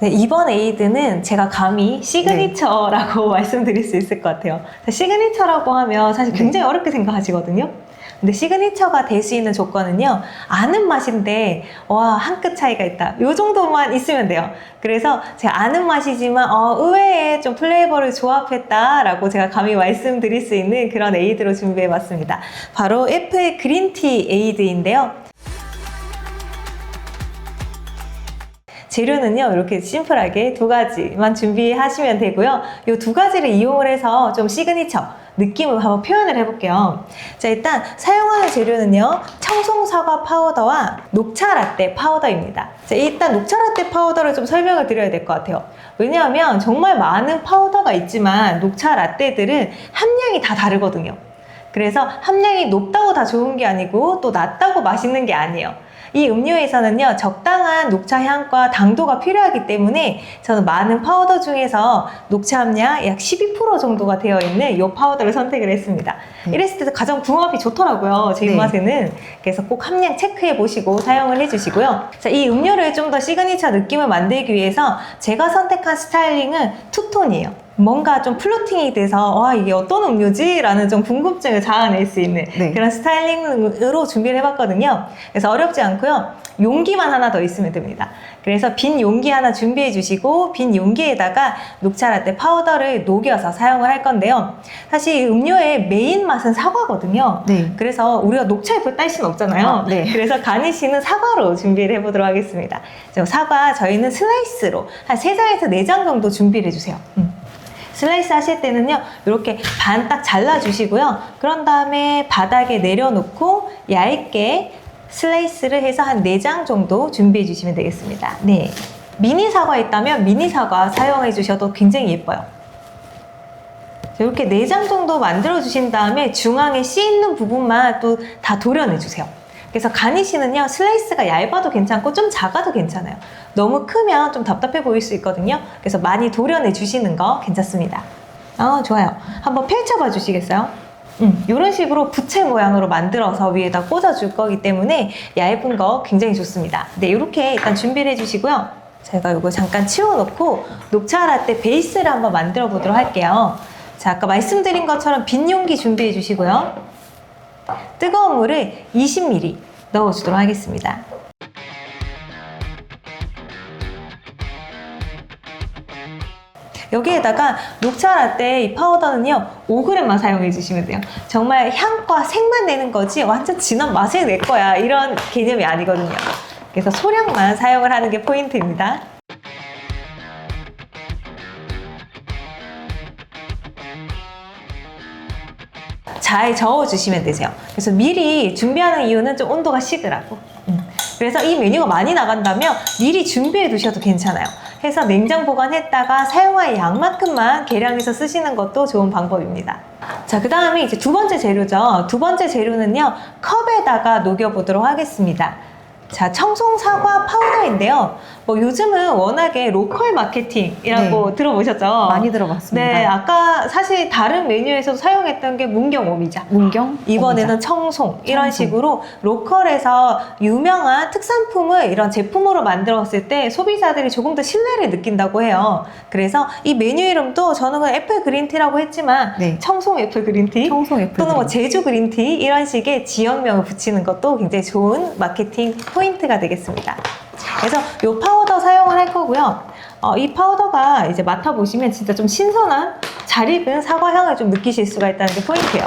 네, 이번 에이드는 제가 감히 시그니처라고 말씀드릴 수 있을 것 같아요. 시그니처라고 하면 사실 굉장히 어렵게 생각하시거든요. 근데 시그니처가 될 수 있는 조건은요, 아는 맛인데 와, 한 끗 차이가 있다, 요 정도만 있으면 돼요. 그래서 제가 아는 맛이지만 의외에 좀 플레이버를 조합했다 라고 제가 감히 말씀드릴 수 있는 그런 에이드로 준비해 봤습니다. 바로 애플 그린티 에이드인데요. 재료는요, 이렇게 심플하게 두 가지만 준비하시면 되고요. 이 두 가지를 이용을 해서 좀 시그니처 느낌을 한번 표현을 해볼게요. 자, 일단 사용하는 재료는요, 청송사과 파우더와 녹차 라떼 파우더입니다. 자, 일단 녹차 라떼 파우더를 좀 설명을 드려야 될 것 같아요. 왜냐하면 정말 많은 파우더가 있지만 녹차 라떼들은 함량이 다 다르거든요. 그래서 함량이 높다고 다 좋은 게 아니고 또 낮다고 맛있는 게 아니에요. 이 음료에서는요, 적당한 녹차 향과 당도가 필요하기 때문에 저는 많은 파우더 중에서 녹차 함량 약 12% 정도가 되어 있는 이 파우더를 선택을 했습니다. 이랬을 때 가장 궁합이 좋더라고요, 제 입맛에는. 그래서 꼭 함량 체크해 보시고 사용을 해주시고요. 자, 이 음료를 좀 더 시그니처 느낌을 만들기 위해서 제가 선택한 스타일링은 투톤이에요. 뭔가 좀 플로팅이 돼서 이게 어떤 음료지? 라는 좀 궁금증을 자아낼 수 있는 그런 스타일링으로 준비를 해봤거든요. 그래서 어렵지 않고요. 용기만 하나 더 있으면 됩니다. 그래서 빈 용기 하나 준비해 주시고 빈 용기에다가 녹차 라떼 파우더를 녹여서 사용을 할 건데요. 사실 이 음료의 메인 맛은 사과거든요. 그래서 우리가 녹차잎을 딸 수는 없잖아요. 그래서 가니쉬는 사과로 준비를 해보도록 하겠습니다. 사과 저희는 슬라이스로 한 3장에서 4장 정도 준비를 해주세요. 슬라이스 하실 때는요, 이렇게 반 딱 잘라주시고요. 그런 다음에 바닥에 내려놓고 얇게 슬라이스를 해서 한 4장 정도 준비해 주시면 되겠습니다. 네, 미니 사과 있다면 미니 사과 사용해 주셔도 굉장히 예뻐요. 이렇게 4장 정도 만들어 주신 다음에 중앙에 씨 있는 부분만 또 다 도려내 주세요. 그래서 가니쉬는요, 슬라이스가 얇아도 괜찮고 좀 작아도 괜찮아요. 너무 크면 좀 답답해 보일 수 있거든요. 그래서 많이 도려내 주시는 거 괜찮습니다. 좋아요. 한번 펼쳐봐 주시겠어요? 이런 식으로 부채 모양으로 만들어서 위에다 꽂아줄 거기 때문에 얇은 거 굉장히 좋습니다. 네, 이렇게 일단 준비를 해주시고요. 제가 이거 잠깐 치워놓고 녹차 라떼 베이스를 한번 만들어 보도록 할게요. 자, 아까 말씀드린 것처럼 빈 용기 준비해 주시고요. 뜨거운 물을 20ml 넣어주도록 하겠습니다. 여기에다가 녹차 라떼 이 파우더는요, 5g만 사용해 주시면 돼요. 정말 향과 색만 내는 거지 완전 진한 맛을 낼 거야, 이런 개념이 아니거든요. 그래서 소량만 사용을 하는 게 포인트입니다. 잘 저어주시면 되세요. 그래서 미리 준비하는 이유는 좀 온도가 식으라고. 그래서 이 메뉴가 많이 나간다면 미리 준비해 두셔도 괜찮아요. 해서 냉장 보관했다가 사용할 양만큼만 계량해서 쓰시는 것도 좋은 방법입니다. 자, 그 다음에 이제 두 번째 재료죠. 두 번째 재료는요, 컵에다가 녹여보도록 하겠습니다. 자, 청송사과 파우더인데요. 요즘은 워낙에 로컬 마케팅이라고 들어보셨죠? 많이 들어봤습니다. 네, 아까 사실 다른 메뉴에서 사용했던 게 문경 오미자. 이번에는 청송. 이런 식으로 로컬에서 유명한 특산품을 이런 제품으로 만들었을 때 소비자들이 조금 더 신뢰를 느낀다고 해요. 그래서 이 메뉴 이름도 저는 그냥 애플 그린티라고 했지만 청송 애플 그린티, 또는 제주 그린티 이런 식의 지역명을 붙이는 것도 굉장히 좋은 마케팅 포인트가 되겠습니다. 그래서 이 파우더 사용을 할 거고요. 이 파우더가 이제 맡아보시면 진짜 좀 신선한 잘 익은 사과 향을 좀 느끼실 수가 있다는 게 포인트예요.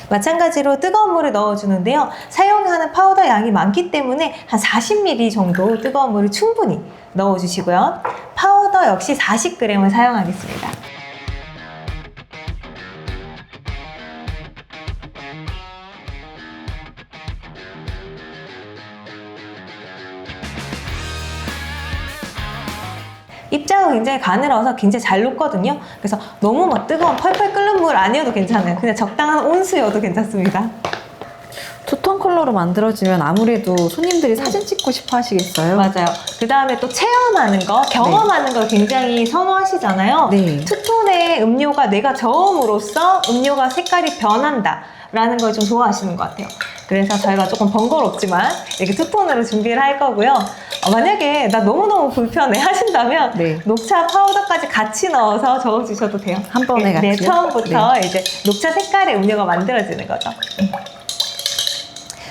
마찬가지로 뜨거운 물을 넣어주는데요. 사용하는 파우더 양이 많기 때문에 한 40ml 정도 뜨거운 물을 충분히 넣어주시고요. 파우더 역시 40g을 사용하겠습니다. 입자가 굉장히 가늘어서 굉장히 잘 녹거든요. 그래서 너무 막 뜨거운 펄펄 끓는 물 아니어도 괜찮아요. 그냥 적당한 온수여도 괜찮습니다. 투톤 컬러로 만들어지면 아무래도 손님들이 사진 찍고 싶어 하시겠어요? 맞아요. 그 다음에 또 체험하는 거, 경험하는 걸 굉장히 선호하시잖아요. 투톤의 음료가 내가 저음으로써 음료가 색깔이 변한다 라는 걸 좀 좋아하시는 것 같아요. 그래서 저희가 조금 번거롭지만 이렇게 투톤으로 준비를 할 거고요. 만약에 나 너무너무 불편해 하신다면 네. 녹차 파우더까지 같이 넣어서 저어주셔도 돼요. 한 번에 네, 같이요? 처음부터 이제 녹차 색깔의 음료가 만들어지는 거죠.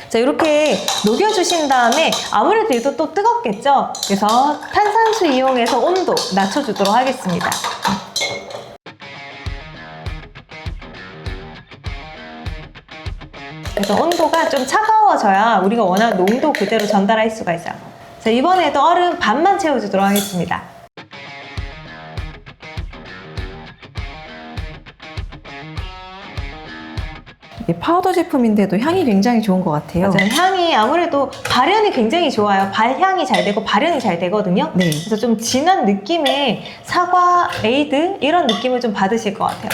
자, 이렇게 녹여주신 다음에 아무래도 얘도 또 뜨겁겠죠? 그래서 탄산수 이용해서 온도 낮춰주도록 하겠습니다. 그래서 온도가 좀 차가워져야 우리가 원하는 농도 그대로 전달할 수가 있어요. 자, 이번에도 얼음 반만 채워주도록 하겠습니다. 이게 파우더 제품인데도 향이 굉장히 좋은 것 같아요. 맞아요. 향이 아무래도 발현이 굉장히 좋아요. 발향이 잘 되고 발현이 잘 되거든요. 네. 그래서 좀 진한 느낌의 사과, 에이드 이런 느낌을 좀 받으실 것 같아요.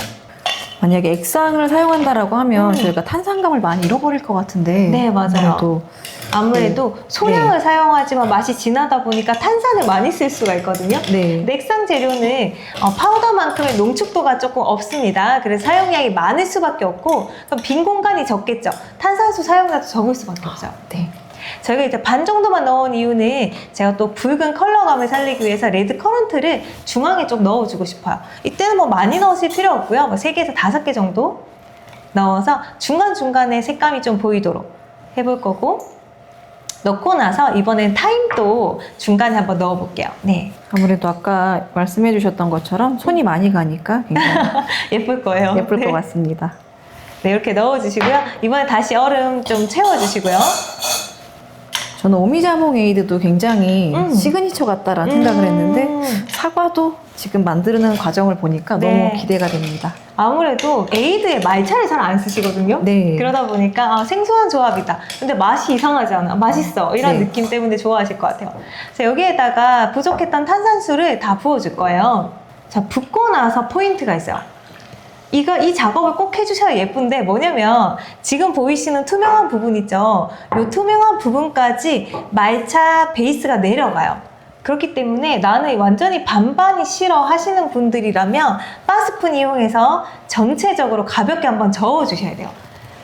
만약에 액상을 사용한다라고 하면 저희가 탄산감을 많이 잃어버릴 것 같은데. 네, 맞아요. 아무래도 아무래도 소량을 사용하지만 맛이 진하다 보니까 탄산을 많이 쓸 수가 있거든요. 네. 액상 재료는 파우더만큼의 농축도가 조금 없습니다. 그래서 사용량이 많을 수밖에 없고 그럼 빈 공간이 적겠죠. 탄산수 사용량도 적을 수밖에 없어요. 네. 저희가 이제 반 정도만 넣은 이유는 제가 또 붉은 컬러감을 살리기 위해서 레드 커런트를 중앙에 좀 넣어주고 싶어요. 이때는 뭐 많이 넣으실 필요 없고요. 뭐 3개에서 5개 정도 넣어서 중간중간에 색감이 좀 보이도록 해볼 거고, 넣고 나서 이번엔 타임도 중간에 한번 넣어볼게요. 네, 아무래도 아까 말씀해 주셨던 것처럼 손이 많이 가니까 굉장히 예쁠 거예요. 예쁠 네. 것 같습니다. 네, 이렇게 넣어주시고요. 이번에 다시 얼음 좀 채워주시고요. 저는 오미자몽 에이드도 굉장히 시그니처 같다라는 생각을 했는데 사과도 지금 만드는 과정을 보니까 네. 너무 기대가 됩니다. 아무래도 에이드에 말차를 잘 안 쓰시거든요. 네. 그러다 보니까 생소한 조합이다. 근데 맛이 이상하지 않아. 맛있어. 이런 네. 느낌 때문에 좋아하실 것 같아요. 자, 여기에다가 부족했던 탄산수를 다 부어줄 거예요. 자, 붓고 나서 포인트가 있어요. 이 작업을 꼭 해주셔야 예쁜데 뭐냐면 지금 보이시는 투명한 부분 있죠? 이 투명한 부분까지 말차 베이스가 내려가요. 그렇기 때문에 나는 완전히 반반이 싫어 하시는 분들이라면 바스푼 이용해서 전체적으로 가볍게 한번 저어주셔야 돼요.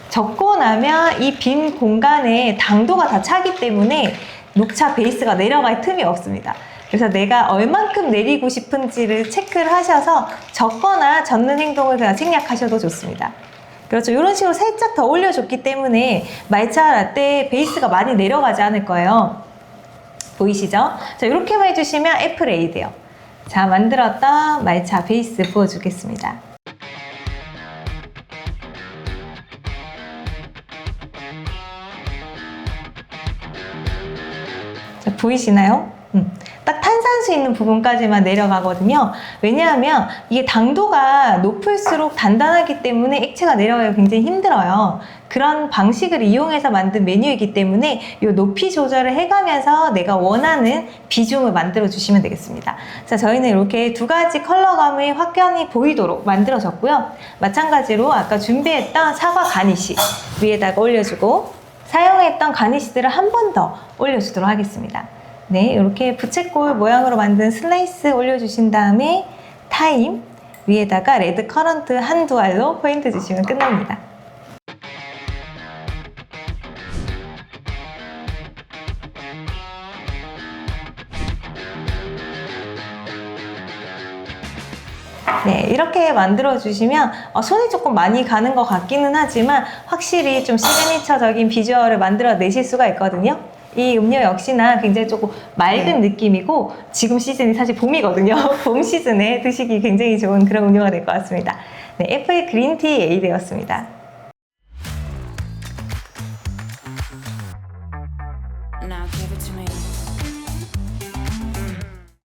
적고 나면 이 빈 공간에 당도가 다 차기 때문에 녹차 베이스가 내려갈 틈이 없습니다. 그래서 내가 얼만큼 내리고 싶은지를 체크를 하셔서 적거나 젓는 행동을 그냥 생략하셔도 좋습니다. 그렇죠. 이런 식으로 살짝 더 올려줬기 때문에 말차 라떼 베이스가 많이 내려가지 않을 거예요. 보이시죠? 자, 이렇게만 해주시면 애플에이드예요. 자, 만들었던 말차 베이스 부어주겠습니다. 자, 보이시나요? 딱 탄산수 있는 부분까지만 내려가거든요. 왜냐하면 이게 당도가 높을수록 단단하기 때문에 액체가 내려가기가 굉장히 힘들어요. 그런 방식을 이용해서 만든 메뉴이기 때문에 이 높이 조절을 해가면서 내가 원하는 비중을 만들어 주시면 되겠습니다. 자, 저희는 이렇게 2가지 컬러감이 확연히 보이도록 만들어졌고요. 마찬가지로 아까 준비했던 사과 가니쉬 위에다가 올려주고 사용했던 가니쉬들을 한 번 더 올려주도록 하겠습니다. 네, 이렇게 부채꼴 모양으로 만든 슬라이스 올려주신 다음에 타임 위에다가 레드 커런트 한두 알로 포인트 주시면 끝납니다. 네, 이렇게 만들어주시면 손이 조금 많이 가는 것 같기는 하지만 확실히 좀 시그니처적인 비주얼을 만들어내실 수가 있거든요. 이 음료 역시나 굉장히 조금 맑은 느낌이고 지금 시즌이 사실 봄이거든요. 봄 시즌에 드시기 굉장히 좋은 그런 음료가 될 것 같습니다. 네, 애플 그린티 에이드였습니다. Now give it to me.